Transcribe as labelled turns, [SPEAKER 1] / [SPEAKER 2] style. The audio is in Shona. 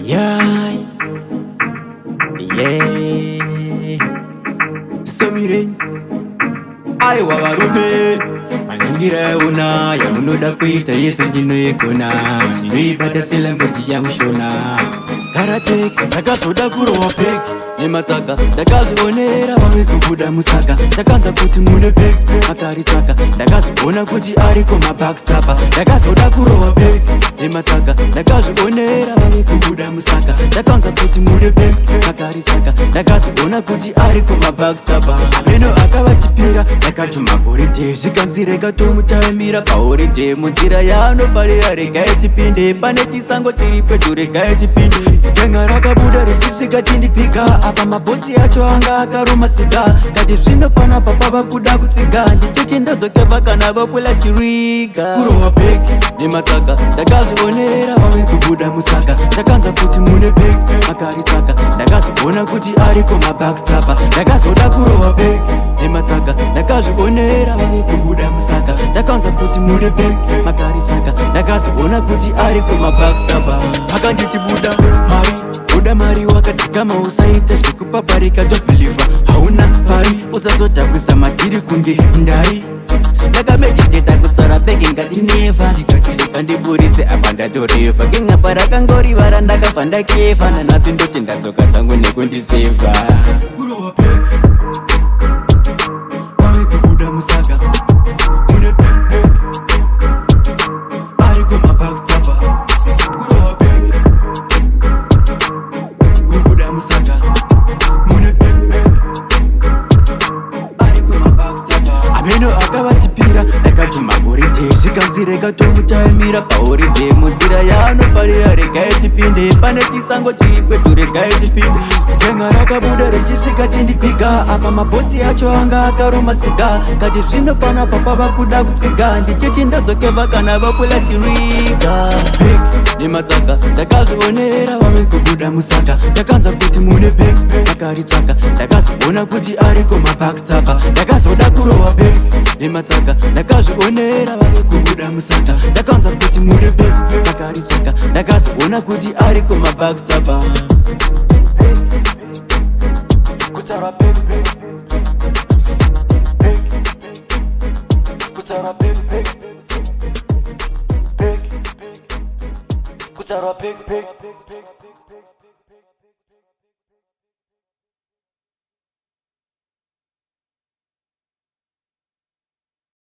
[SPEAKER 1] Yeah, yeah. Samire aiwa varume manyangira una yamunoda kuita yese ndinoigona ndinoibata selangueji yamushona karate ndakazoda kurowa peki nematsaga ndakazvionera vave kubuda musaka ndakanza kuti mune peki makaritsvaka ndakazoona kuti ariko mabakstapa ndakazoda kurowa peki nematsaga ndakazvionera vave kubuda musaka ndakanza kuti mune peki makaritsvaka ndakazoona kuti ariko mabakstapa ameno akavatipira ndakati magoridhe zvikanzireka tomutaimira paoridhe munzira yaanofarira regai tipinde pane chisango chiri pedyo regai tipinde ganga rakabuda richisvika tindipika apa mabhosi acho anga akaruma siga kati zvino pana papava kuda kutsiga ndichichindodzokeva kana vopula chiriga kurowa peki nematsaga ndakazvionera vave kubuda musaka ndakanza kuti mune peki makaritsvaka ndakazoona kuti ariko mabakstapa ndakazoda kurowa peki nematsaga ndakazvionera vave kubuda musaka ndakanza kuti mune peki makaritsvaka ndakazoona kuti ariko mabakstapa akanditi buda mari buda mari wakadzikama usaita zvekupaparika tobhilivha hauna pari usazodhakwisa madhiri kunge ndari ndakamediteta kutsara bege ngati neva ndikatireka ndiburitse apa ndatoreva kengapa rakangorivara ndakabva ndakefa nanhasi ndoti ndadzoka dzangu nekundisevha kurowa peki vave kubuda musaka mune peki ariko mabakstapa kurowa peki kubuda musaka mune peki ariko mabakstapa ameno akavatipira ndakati magoridhe zvikanzireka tomutaimira paoridhe munzira yaanofarira regai tipinde pane chisango chiri pedyo regai tipinde ganga rakabuda richisvika chindipika apa mabhosi acho anga akaruma siga kati zvino pana papava kuda kutsiga ndichiti ndodzokeva kana vapula tiriga peki nematsaga ndakazvionera vave kubuda musaka ndakanza kuti mune peki makaritsvaka ndakazoona kuti ariko mabakstapa ndakazoda kurowa peki nematsaga ndakazvionera vave kubuda musaka ndakanza kuti mune peki makaritsvaka ndakazoona kuti ariko mabakstapa kutsara peki kutsara peki kutsara peki